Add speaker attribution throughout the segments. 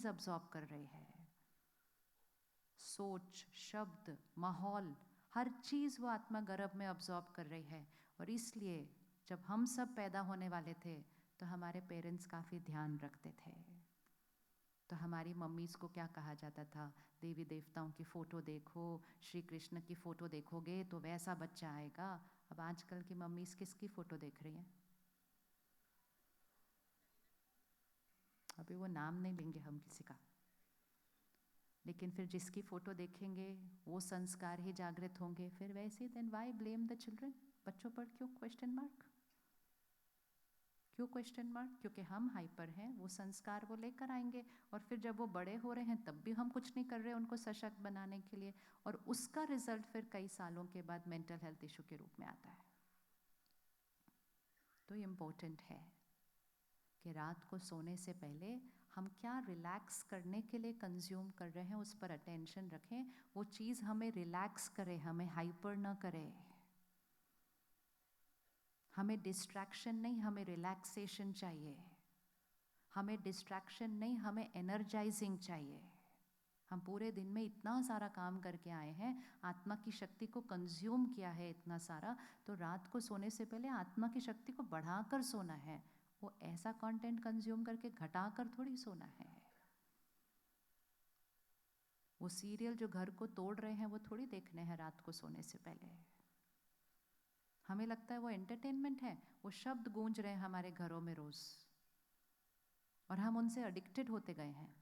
Speaker 1: Absorb कर रही है, सोच, शब्द, माहौल, हर चीज़ वो आत्मा गर्भ में अब्सॉर्ब कर रही है। और इसलिए जब हम सब पैदा होने वाले थे तो हमारे पेरेंट्स काफ़ी ध्यान रखते थे। तो हमारी मम्मीज़ को क्या कहा जाता था, देवी देवताओं की फ़ोटो देखो, श्री कृष्ण की फ़ोटो देखोगे तो वैसा बच्चा आएगा। अब आजकल की मम्मीज़ किसकी फ़ोटो देख रही हैं? अभी वो नाम नहीं लेंगे हम किसी का, लेकिन फिर जिसकी फ़ोटो देखेंगे वो संस्कार ही जागृत होंगे। फिर वैसे then why blame the children? बच्चों पर क्यों क्वेश्चन मार्क? क्यों क्वेश्चन मार्क? क्योंकि हम हाइपर हैं, वो संस्कार वो लेकर आएंगे। और फिर जब वो बड़े हो रहे हैं तब भी हम कुछ नहीं कर रहे उनको सशक्त बनाने के लिए, और उसका रिजल्ट फिर कई सालों के बाद मेंटल हेल्थ इशू के रूप में आता है। तो इम्पोर्टेंट है कि रात को सोने से पहले हम क्या रिलैक्स करने के लिए कंज्यूम कर रहे हैं उस पर अटेंशन रखें। वो चीज़ हमें रिलैक्स करे, हमें हाइपर ना करे। हमें डिस्ट्रैक्शन नहीं, हमें रिलैक्सेशन चाहिए। हमें डिस्ट्रैक्शन नहीं, हमें एनर्जाइजिंग चाहिए। हम पूरे दिन में इतना सारा काम करके आए हैं, आत्मा की शक्ति को कंज्यूम किया है इतना सारा, तो रात को सोने से पहले आत्मा की शक्ति को बढ़ाकर सोना है। वो ऐसा कंटेंट कंज्यूम करके घटाकर थोड़ी सोना है। वो सीरियल जो घर को तोड़ रहे हैं वो थोड़ी देखने हैं रात को सोने से पहले। हमें लगता है वो एंटरटेनमेंट है, वो शब्द गूंज रहे हैं हमारे घरों में रोज, और हम उनसे एडिक्टेड होते गए हैं।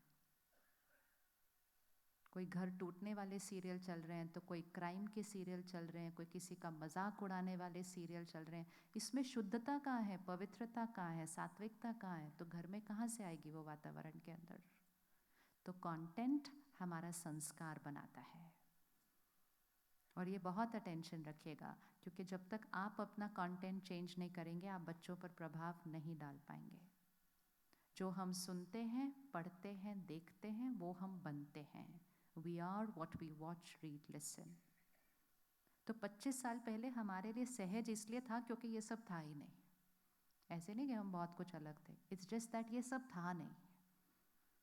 Speaker 1: कोई घर टूटने वाले सीरियल चल रहे हैं, तो कोई क्राइम के सीरियल चल रहे हैं, कोई किसी का मजाक उड़ाने वाले सीरियल चल रहे हैं। इसमें शुद्धता कहाँ है, पवित्रता कहाँ है, सात्विकता कहाँ है? तो घर में कहाँ से आएगी वो वातावरण के अंदर? तो कंटेंट हमारा संस्कार बनाता है। और ये बहुत अटेंशन रखिएगा, क्योंकि जब तक आप अपना कंटेंट चेंज नहीं करेंगे आप बच्चों पर प्रभाव नहीं डाल पाएंगे। जो हम सुनते हैं, पढ़ते हैं, देखते हैं, वो हम बनते हैं। We are what we watch, read, listen. तो 25 साल पहले हमारे लिए सहज इसलिए था क्योंकि ये सब था ही नहीं। ऐसे नहीं कि हम बहुत कुछ अलग थे, इट्स जस्ट दैट ये सब था नहीं।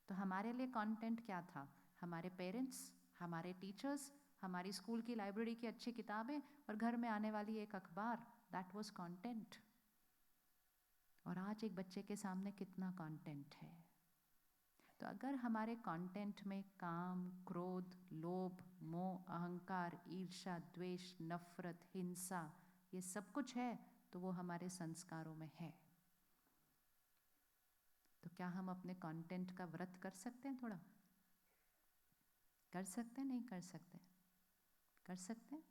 Speaker 1: तो हमारे लिए कंटेंट क्या था? हमारे पेरेंट्स, हमारे टीचर्स, हमारी स्कूल की लाइब्रेरी की अच्छी किताबें और घर में आने वाली एक अखबार, दैट वाज कंटेंट। और आज एक बच्चे के सामने कितना कंटेंट है। तो अगर हमारे कंटेंट में काम, क्रोध, लोभ, मोह, अहंकार, ईर्ष्या, द्वेष, नफरत, हिंसा, ये सब कुछ है, तो वो हमारे संस्कारों में है। तो क्या हम अपने कंटेंट का व्रत कर सकते हैं? थोड़ा कर सकते हैं? नहीं कर सकते? कर सकते हैं?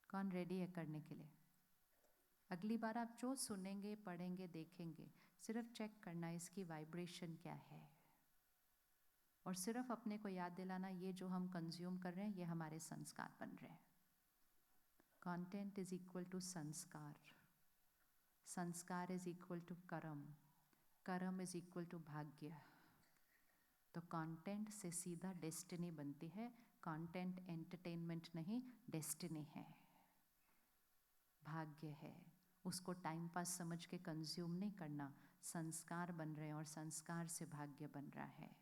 Speaker 1: कौन रेडी है करने के लिए? अगली बार आप जो सुनेंगे, पढ़ेंगे, देखेंगे, सिर्फ चेक करना इसकी वाइब्रेशन क्या है, और सिर्फ अपने को याद दिलाना ये जो हम कंज्यूम कर रहे हैं ये हमारे संस्कार बन रहे हैं। कंटेंट इज इक्वल टू संस्कार, संस्कार इज इक्वल टू कर्म, कर्म इज इक्वल टू भाग्य। तो कंटेंट से सीधा डेस्टिनी बनती है। कंटेंट एंटरटेनमेंट नहीं, डेस्टिनी है, भाग्य है। उसको टाइम पास समझ के कंज्यूम नहीं करना, संस्कार बन रहे हैं और संस्कार से भाग्य बन रहा है।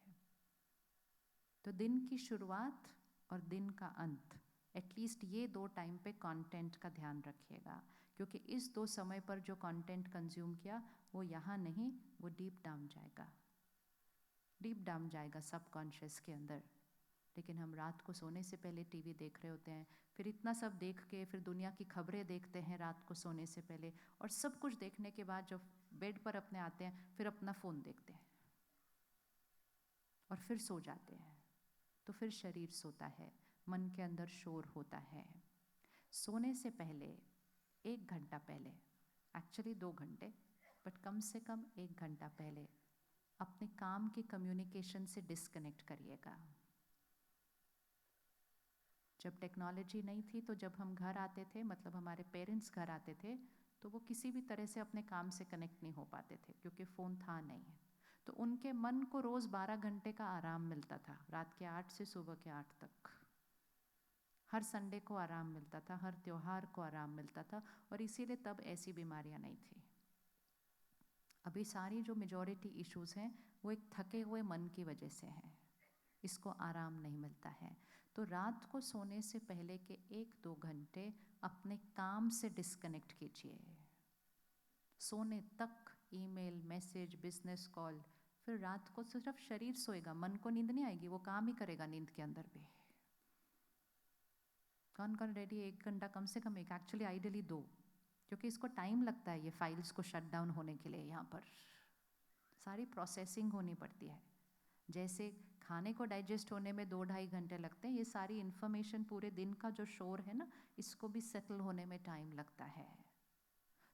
Speaker 1: तो दिन की शुरुआत और दिन का अंत, एटलीस्ट ये दो टाइम पे कंटेंट का ध्यान रखिएगा, क्योंकि इस दो समय पर जो कंटेंट कंज्यूम किया वो यहाँ नहीं, वो डीप डाउन जाएगा, डीप डाउन जाएगा सबकॉन्शियस के अंदर। लेकिन हम रात को सोने से पहले टीवी देख रहे होते हैं, फिर इतना सब देख के फिर दुनिया की खबरें देखते हैं रात को सोने से पहले, और सब कुछ देखने के बाद जब बेड पर अपने आते हैं फिर अपना फ़ोन देखते हैं और फिर सो जाते हैं। तो फिर शरीर सोता है, मन के अंदर शोर होता है। सोने से पहले 1 घंटा पहले, एक्चुअली 2 घंटे, बट कम से कम 1 घंटा पहले अपने काम की कम्युनिकेशन से डिस्कनेक्ट करिएगा। जब टेक्नोलॉजी नहीं थी तो जब हम घर आते थे, मतलब हमारे पेरेंट्स घर आते थे, तो वो किसी भी तरह से अपने काम से कनेक्ट नहीं हो पाते थे क्योंकि फ़ोन था नहीं। तो उनके मन को रोज़ 12 घंटे का आराम मिलता था, रात के 8 से सुबह के 8 तक। हर संडे को आराम मिलता था, हर त्योहार को आराम मिलता था, और इसीलिए तब ऐसी बीमारियां नहीं थी। अभी सारी जो मेजॉरिटी इश्यूज़ हैं वो एक थके हुए मन की वजह से है, इसको आराम नहीं मिलता है। तो रात को सोने से पहले के 1-2 घंटे अपने काम से डिस्कनेक्ट कीजिए। सोने तक ईमेल, मैसेज, बिजनेस कॉल, फिर रात को सिर्फ शरीर सोएगा, मन को नींद नहीं आएगी, वो काम ही करेगा नींद के अंदर भी। कौन कौन रेडी 1 घंटा कम से कम, एक एक्चुअली आइडियली 2, क्योंकि इसको टाइम लगता है ये फाइल्स को शट डाउन होने के लिए। यहाँ पर सारी प्रोसेसिंग होनी पड़ती है। जैसे खाने को डाइजेस्ट होने में 2-2.5 घंटे लगते हैं, ये सारी इन्फॉर्मेशन पूरे दिन का जो शोर है ना, इसको भी सेटल होने में टाइम लगता है।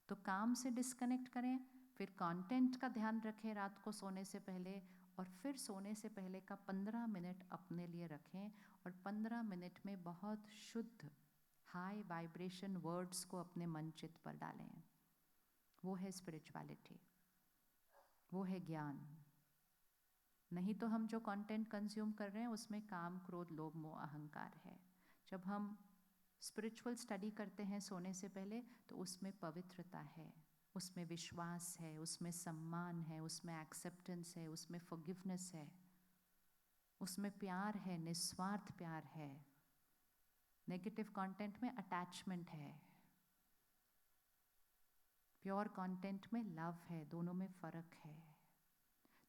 Speaker 1: तो काम से डिस्कनेक्ट करें, फिर कंटेंट का ध्यान रखें रात को सोने से पहले, और फिर सोने से पहले का 15 मिनट अपने लिए रखें, और 15 मिनट में बहुत शुद्ध हाई वाइब्रेशन वर्ड्स को अपने मन चित्त पर डालें। वो है स्पिरिचुअलिटी, वो है ज्ञान। नहीं तो हम जो कंटेंट कंज्यूम कर रहे हैं उसमें काम, क्रोध, लोभ, मोह, अहंकार है। जब हम स्पिरिचुअल स्टडी करते हैं सोने से पहले, तो उसमें पवित्रता है, उसमें विश्वास है, उसमें सम्मान है, उसमें एक्सेप्टेंस है, उसमें फॉरगिवनेस है, उसमें प्यार है, निस्वार्थ प्यार है। नेगेटिव कंटेंट में अटैचमेंट है, प्योर कंटेंट में लव है, दोनों में फ़र्क है।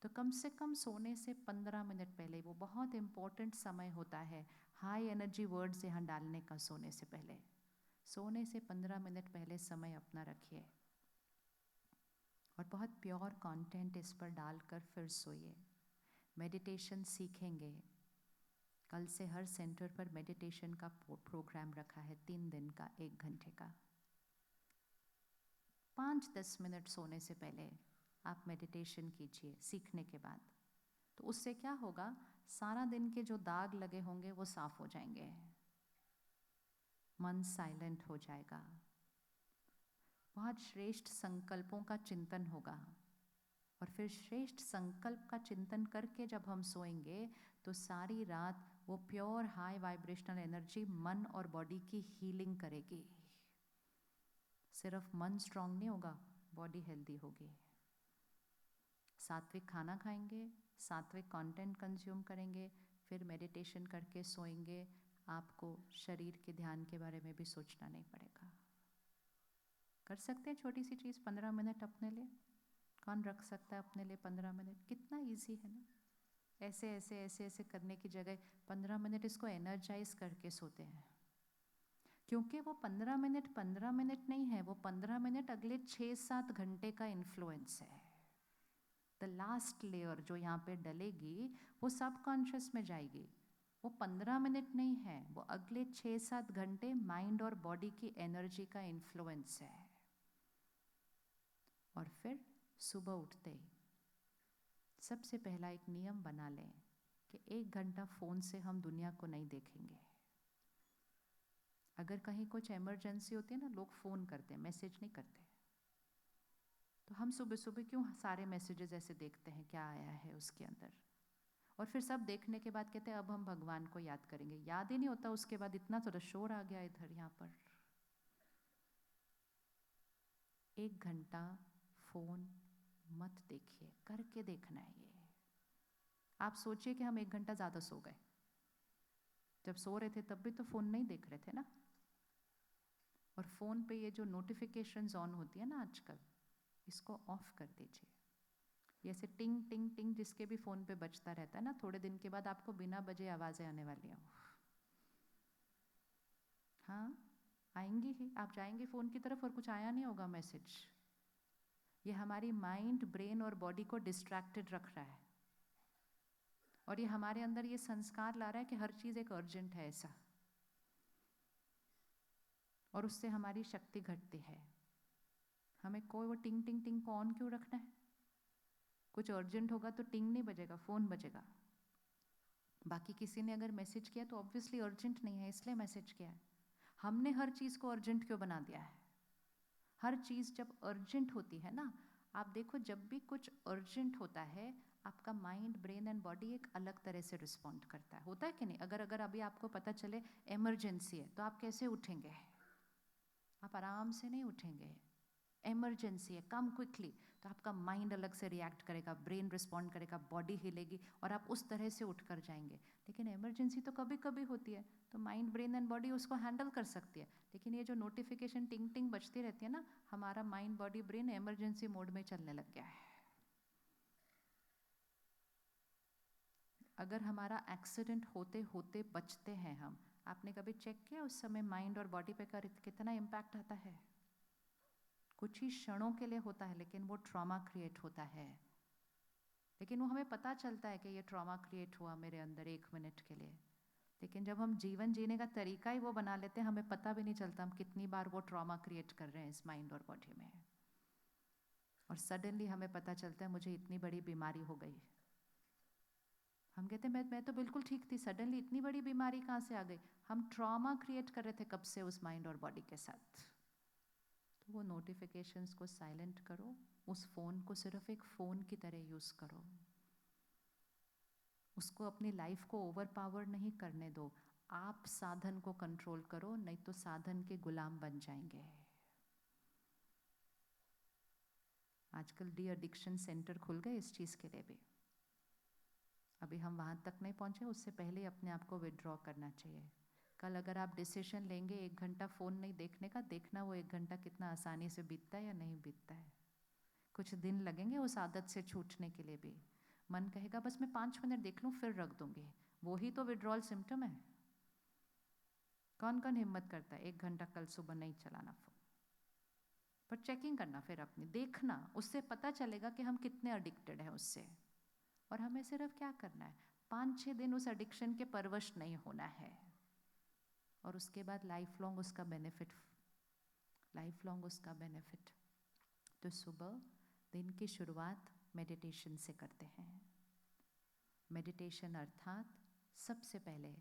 Speaker 1: तो कम से कम सोने से 15 मिनट पहले, वो बहुत इम्पोर्टेंट समय होता है हाई एनर्जी वर्ड्स यहाँ डालने का। सोने से पहले, सोने से 15 मिनट पहले समय अपना रखिए और बहुत प्योर कंटेंट इस पर डालकर फिर सोइए। मेडिटेशन सीखेंगे, कल से हर सेंटर पर मेडिटेशन का प्रोग्राम रखा है, 3 दिन का, 1 घंटे का। 5-10 मिनट सोने से पहले आप मेडिटेशन कीजिए सीखने के बाद। तो उससे क्या होगा, सारा दिन के जो दाग लगे होंगे वो साफ हो जाएंगे, मन साइलेंट हो जाएगा, बहुत श्रेष्ठ संकल्पों का चिंतन होगा। और फिर श्रेष्ठ संकल्प का चिंतन करके जब हम सोएंगे, तो सारी रात वो प्योर हाई वाइब्रेशनल एनर्जी मन और बॉडी की हीलिंग करेगी। सिर्फ मन स्ट्रांग नहीं होगा, बॉडी हेल्दी होगी। सात्विक खाना खाएंगे, सात्विक कंटेंट कंज्यूम करेंगे, फिर मेडिटेशन करके सोएंगे, आपको शरीर के ध्यान के बारे में भी सोचना नहीं पड़ेगा। कर सकते हैं छोटी सी चीज़ 15 मिनट अपने लिए। कौन रख सकता है अपने लिए 15 मिनट? कितना इजी है ना। ऐसे ऐसे ऐसे ऐसे करने की जगह 15 मिनट इसको एनर्जाइज करके सोते हैं, क्योंकि वो 15 मिनट नहीं है, वो 15 मिनट अगले 6-7 घंटे का इन्फ्लुएंस है। द लास्ट लेयर जो यहाँ पे डलेगी वो सबकॉन्शियस में जाएगी। वो 15 मिनट नहीं है, वो अगले 6-7 घंटे माइंड और बॉडी की एनर्जी का इन्फ्लुएंस है। और फिर सुबह उठते ही सबसे पहला एक नियम बना लें कि 1 घंटा फ़ोन से हम दुनिया को नहीं देखेंगे। अगर कहीं कुछ इमरजेंसी होती है ना, लोग फ़ोन करते हैं, मैसेज नहीं करते। तो हम सुबह सुबह क्यों सारे मैसेजेस ऐसे देखते हैं, क्या आया है उसके अंदर? और फिर सब देखने के बाद कहते हैं अब हम भगवान को याद करेंगे। याद ही नहीं होता उसके बाद, इतना तो शोर आ गया इधर यहाँ पर। 1 घंटा फ़ोन मत देखिए, करके देखना है ये। आप सोचिए कि हम 1 घंटा ज़्यादा सो गए, जब सो रहे थे तब भी तो फ़ोन नहीं देख रहे थे ना। और फ़ोन पे ये जो नोटिफिकेशंस ऑन होती है ना आजकल, इसको ऑफ कर दीजिए। जैसे टिंग टिंग टिंग जिसके भी फ़ोन पे बजता रहता है ना, थोड़े दिन के बाद आपको बिना बजे आवाज़ें आने वाली हैं। हाँ, आएंगी ही। आप जाएंगे फ़ोन की तरफ और कुछ आया नहीं होगा मैसेज। ये हमारी माइंड, ब्रेन और बॉडी को डिस्ट्रैक्टेड रख रहा है, और ये हमारे अंदर ये संस्कार ला रहा है कि हर चीज़ एक अर्जेंट है ऐसा, और उससे हमारी शक्ति घटती है। हमें कोई वो टिंग टिंग टिंग को ऑन क्यों रखना है? कुछ अर्जेंट होगा तो टिंग नहीं बजेगा, फ़ोन बजेगा। बाकी किसी ने अगर मैसेज किया तो ऑब्वियसली अर्जेंट नहीं है, इसलिए मैसेज किया है। हमने हर चीज़ को अर्जेंट क्यों बना दिया है? हर चीज़ जब अर्जेंट होती है ना, आप देखो जब भी कुछ अर्जेंट होता है, आपका माइंड, ब्रेन एंड बॉडी एक अलग तरह से रिस्पॉन्ड करता है। होता है कि नहीं? अगर अभी आपको पता चले इमरजेंसी है, तो आप कैसे उठेंगे? आप आराम से नहीं उठेंगे। इमरजेंसी है, कम क्विकली, तो आपका माइंड अलग से रिएक्ट करेगा, ब्रेन रिस्पॉन्ड करेगा, बॉडी हिलेगी और आप उस तरह से उठ कर जाएंगे। लेकिन इमरजेंसी तो कभी कभी होती है, तो माइंड, ब्रेन एंड बॉडी उसको हैंडल कर सकती है। लेकिन ये जो नोटिफिकेशन टिंग टिंग बजती रहती है ना, हमारा mind, body, brain emergency mode में चलने लग गया है। अगर हमारा एक्सीडेंट होते होते बचते हैं हम, आपने कभी चेक किया उस समय माइंड और बॉडी पे कितना इम्पैक्ट आता है? कुछ ही क्षणों के लिए होता है, लेकिन वो ट्रॉमा क्रिएट होता है। लेकिन वो हमें पता चलता है कि ये ट्रॉमा क्रिएट हुआ मेरे अंदर 1 मिनट के लिए। लेकिन जब हम जीवन जीने का तरीका ही वो बना लेते हैं, हमें पता भी नहीं चलता हम कितनी बार वो ट्रॉमा क्रिएट कर रहे हैं इस माइंड और बॉडी में। और सडनली हमें पता चलता है मुझे इतनी बड़ी बीमारी हो गई। हम कहते हैं मैं तो बिल्कुल ठीक थी, सडनली इतनी बड़ी बीमारी कहाँ से आ गई? हम ट्रॉमा क्रिएट कर रहे थे कब से उस माइंड और बॉडी के साथ। तो वो नोटिफिकेशंस को साइलेंट करो, उस फ़ोन को सिर्फ एक फ़ोन की तरह यूज़ करो, उसको अपनी लाइफ को ओवर पावर नहीं करने दो। आप साधन को कंट्रोल करो, नहीं तो साधन के गुलाम बन जाएंगे। आजकल डी एडिक्शन सेंटर खुल गए इस चीज़ के लिए भी। अभी हम वहाँ तक नहीं पहुँचे, उससे पहले अपने आप को विड्रॉ करना चाहिए। कल अगर आप डिसीजन लेंगे 1 घंटा फ़ोन नहीं देखने का, देखना वो 1 घंटा कितना आसानी से बीतता है या नहीं बीतता है। कुछ दिन लगेंगे उस आदत से छूटने के लिए भी। मन कहेगा बस मैं 5 मिनट देख लूँ फिर रख दूंगी, वो ही तो विड्रॉल सिम्टम है। कौन कौन हिम्मत करता है 1 घंटा कल सुबह नहीं चलाना फ़ोन? पर चेकिंग करना, फिर अपनी देखना, उससे पता चलेगा कि हम कितने एडिक्टेड हैं उससे। और हमें सिर्फ क्या करना है, 5-6 दिन उस एडिक्शन के परवश नहीं होना है, और उसके बाद लाइफ लॉन्ग उसका बेनिफिट, लाइफ लॉन्ग उसका बेनिफिट। तो सुबह दिन की शुरुआत मेडिटेशन से करते हैं। मेडिटेशन अर्थात सबसे पहले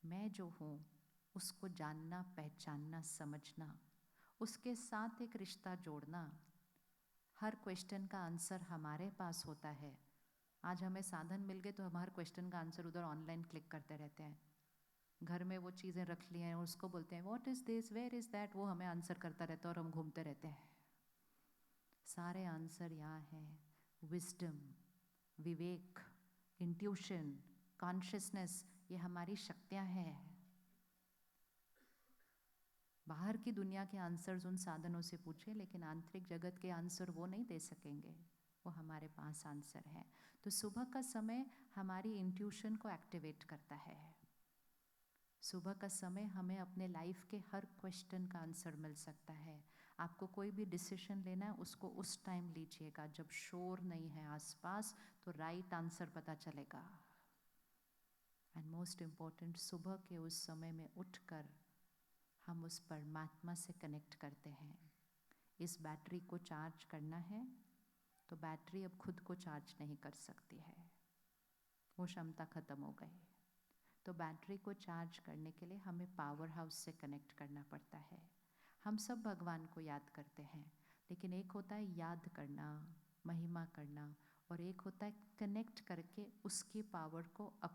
Speaker 1: मैं जो हूँ उसको जानना, पहचानना, समझना, उसके साथ एक रिश्ता जोड़ना। हर क्वेश्चन का आंसर हमारे पास होता है। आज हमें साधन मिल गए तो हम हर क्वेश्चन का आंसर उधर ऑनलाइन क्लिक करते रहते हैं। घर में वो चीज़ें रख ली हैं, उसको बोलते हैं what is this, where is that, वो हमें आंसर करता रहता है और हम घूमते रहते हैं। सारे आंसर यहाँ हैं। विजडम, विवेक, इंट्यूशन, कॉन्शियसनेस, ये हमारी शक्तियाँ हैं। बाहर की दुनिया के आंसर्स उन साधनों से पूछे, लेकिन आंतरिक जगत के आंसर वो नहीं दे सकेंगे, वो हमारे पास आंसर है। तो सुबह का समय हमारी इंट्यूशन को एक्टिवेट करता है। सुबह का समय हमें अपने लाइफ के हर क्वेश्चन का आंसर मिल सकता है। आपको कोई भी डिसीजन लेना है उसको उस टाइम लीजिएगा जब शोर नहीं है आसपास, तो राइट आंसर पता चलेगा। एंड मोस्ट इम्पॉर्टेंट, सुबह के उस समय में उठकर हम उस परमात्मा से कनेक्ट करते हैं। इस बैटरी को चार्ज करना है तो बैटरी अब खुद को चार्ज नहीं कर सकती है, वो क्षमता ख़त्म हो गई। तो बैटरी को चार्ज करने के लिए हमें पावर हाउस से कनेक्ट करना पड़ता है। हम सब भगवान को याद करते हैं, लेकिन एक होता है याद करना, महिमा करना, और एक होता है कनेक्ट करके उसकी पावर को अपने